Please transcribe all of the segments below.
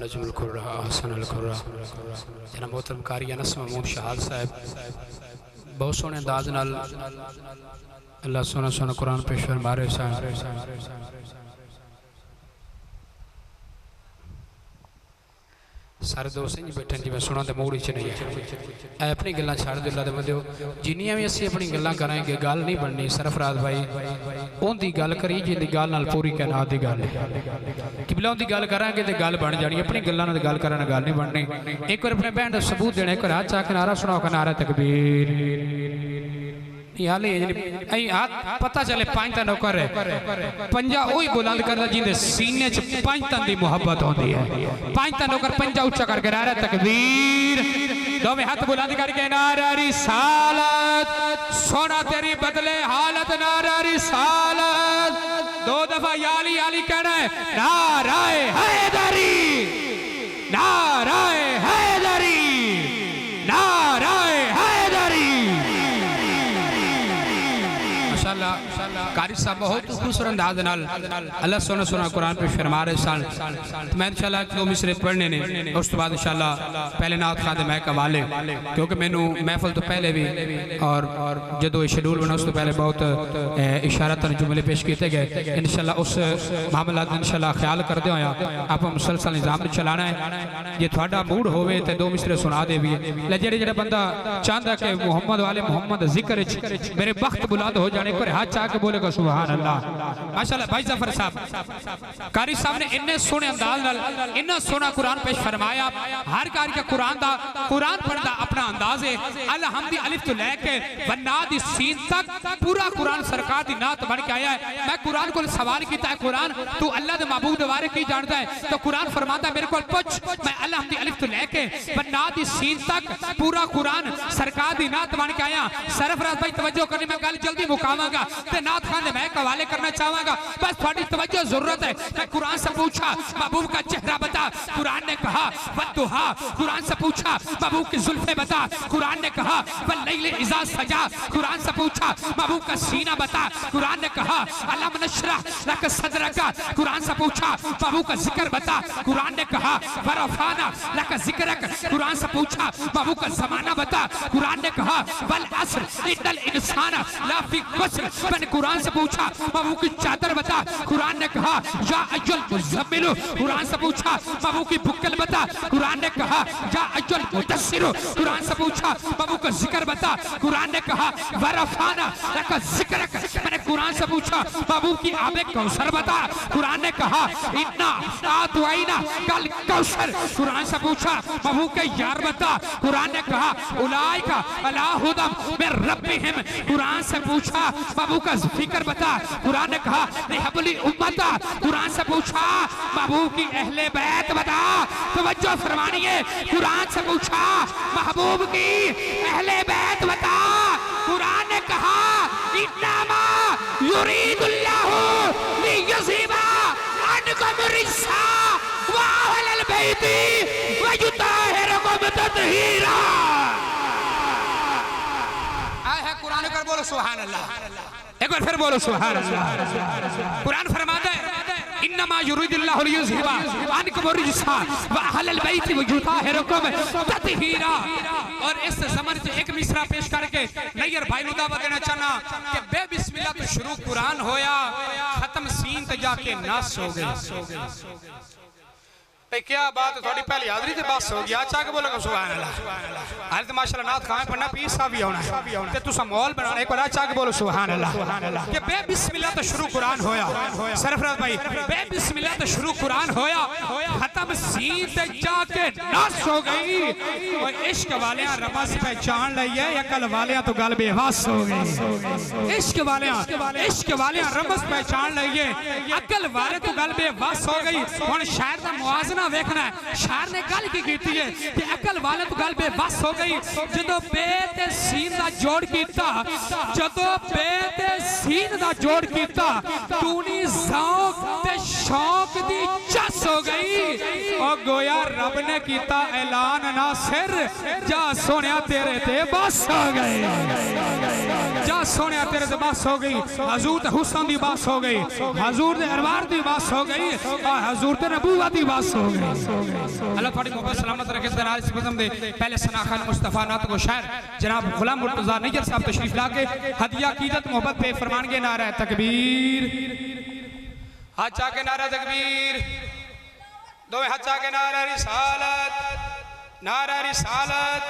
नजमुल कुर्रा हसनुल कुर्रा जना मोहतरम कारी अनस महमूद शहाद साहब बहुत सोहने अंदाज नाल अल्लाह सोना सोना कुरान पेश फरमा रहे सन। सारे दोस्त इंज बैठे जिवें सुना तो मूड च नहीं है। अपनी गल्लां छड़ दो अल्लाह दे बंदे, जिन्नियां भी असीं अपनी गल्लां करांगे गल नहीं बननी। सरफराज भाई उनकी गल करी जिंदी गल नाल पूरी कायनात दी गल है। किबला उनकी गल करांगे तो गल बन जानी, अपनी गल्लां नाल गल करन गल नहीं बननी। एक बार अपने बहन का सबूत देना, एक बार हाथ चाह के नारा सुनाओ, नारा तकबीर। हाथ पता चले पांच तन नौकर है, पंजा वही बुलंद करता जिंदे सीने च पांच तन की मुहब्बत होती है। पांच तन नौकर पंजा उच्चा करके नारा तकबीर, दोवें हाथ बुलंद करके नारा रिसालत, सोना तेरी बदले हालत, नारा रिसालत। दो दफा याली याली कहना है, नाराए हैदरी, नाराए हैदरी, नाराए हैदरी। कारी साहब बहुत खूबसूरत अंदाज नाल अल्लाह सोना सोना कुरान पे फरमा रहे सन। मैं इंशाल्लाह दो मिसरे पढ़ने ने, उस तो बाद इंशाल्लाह पहले नात खां दे महक हवाले, क्योंकि मैनू महफल तो पहले भी और जो शेड्यूल बना उस तो पहले बहुत इशारतन जुमले पेश किए गए। इंशाल्लाह उस मामला इंशाल्लाह ख्याल करते होया आप मुसलसल निज़ाम चलाना है। जे थोड़ा मूड होवे तो दो मिसरे सुना दे भी, जेड़ा बंदा चाहता कि मुहम्मद वाले मुहम्मद जिक्र मेरे वक्त बुलंद हो जाने पर हाथ चाह के बोलेगा सुभान अल्लाह। माशाल्लाह भाई जफर साहब कारी साहब ने इन्ने सोने अंदाज नाल इन्ना सोना कुरान पेश फरमाया। हर कारी का कुरान पढ़दा अपना अंदाज है। अलहम्दी अलिफ तो लेके वन्नाद सीन तक पूरा कुरान सरकार दी नात बन के आया है। मैं कुरान को सवाल किया है, कुरान तू अल्लाह दे महबूब दे बारे की जानता है? तो कुरान फरमाता है मेरे को पूछ। मैं अलहम्दी अलिफ तो लेके वन्नाद सीन तक पूरा कुरान सरकार दी नात बन के आया। सरफराज भाई तवज्जो करनी, मैं गल जल्दी मुकावांगा ते नात खान दे मैं हवाले करना चाहूंगा, बस थोड़ी तवज्जो जरूरत है। मैं कुरान से पूछा महबूब का चेहरा बता, कुरान ने कहा वद्दुहा। कुरान से पूछा महबूब की जुल्फे बता, कुरान ने कहा वल्लैल इज़ा सजा। कुरान से पूछा महबूब का सीना बता, कुरान ने कहा अलम नशरह लक सदरका। कुरान से पूछा महबूब का जिक्र बता, कुरान ने कहा वरफाना लक जिक्रक। कुरान से पूछा महबूब का ज़माना बता, कुरान ने कहा वल अस्र इन्नल इंसाना लाफी खुस्र। मैंने कुरान से पूछा महबूब की चादर बता, कुरान ने कहा या अय्युल मुज़म्मिल। कुरान से पूछा महबूब की बुक्कल बता, कुरान ने कहा या अय्युल मुदस्सिर। कुरान से पूछा महबूब का जिक्र बता, कुरान ने कहा वरफाना लक जिक्रक। मैंने कुरान से पूछा महबूब की आबे कौसर बता, कुरान ने कहा इन्ना आतवैना कल कौसर। कुरान से पूछा महबूब के यार बता, कुरान ने कहा उलाइका अला हुदम मिन रब्बिहिम। कुरान से पूछा महबूब का जिक्र बता, कुरान ने कहा रिहबली उम्मता। कुरान से पूछा महबूब की अहले बैत बता, तवज्जो फरमानिए। कुरान से पूछा महबूब की अहले बैत बता, कुरान ने कहा इन्नमा युरीदुल्लाहु लियुज़हिबा अन्कुम रिज्सा व अहलल बैति व युताहिरकुम तत्हीरा। आया कुरान कर बोलो सुभान अल्लाह, एक बार फिर बोलो सुभान अल्लाह। कुरान फरमाता है इन्नमा युरीदुल्लाहु लियुज़हिबा अन्कुम रिज्सा व अहलल बैति व युताहिरकुम तत्हीरा। और इस ज़मन से एक मिसरा पेश करके नैयर भाई नु दावत देना चाहना कि बे बिस्मिल्लाह तो शुरू कुरान होया, खत्म सीन ते जाके नास हो गई। क्या बात थोड़ी पहली हाजरी ते बस हो गया, चाह के बोलोगे सुभान अल्लाह। हाल तो माशाल्लाह नात खाए पढ़ना पीर साहब भी आना है ते तुसा माहौल बनाना, एक बार चाह के बोलो सुभान अल्लाह। कि बे बिस्मिल्लाह तो शुरू कुरान होया। सरफराज भाई बे बिस्मिल्लाह तो शुरू कुरान होया, खत्म सीन ते जाके नास हो गई। और इश्क वाले रमस पहचान लईए, अकल वाले तो गल बेवस हो गई। इश्क वाले रमस पहचान लईए, अकल वाले तो गल बेवस हो गई। हुण शायर दा मुआजना वेखना है, शायर ने गल की कीती है कि अकल वाले तो गल बेबस हो गई। जदों बे ते सीन दा जोड़ कीता, जदों बे ते सीन दा जोड़ कीता, तूनी ज़ौक़ ते शौक दी चस हो गई और गोया रब ने किया ऐलान ना सिर जा सोनिया तेरे ते बस हो गई जा सोनिया तेरे ते बस हो गई हजूर ते हुस्न दी बस हो गई हजूर दे अरवार दी बस हो गई और हजूर ते नबूवत दी बस हो गई अल्लाह थोड़ी मोहब्बत सलामत रखे दनाल इस किस्म दे पहले सना खान मुस्तफा नात को शायर जनाब गुलाम मुर्तजा नैयर साहब तशरीफ लाके हदिया कीदत मोहब्बत पे फरमानगे नारा तकबीर हाथ आके नारा तकबीर दो हाथ आके नारा रिसालत नारा रिसालत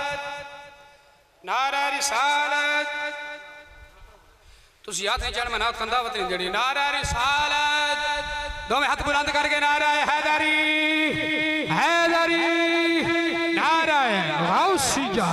नारा रिसालत तुसी याद नहीं जान मना कंदावत नहीं जड़ी नारा रिसालत दो हाथ बुलंद करके नारा हैदरी हैदरी नारा गौसिया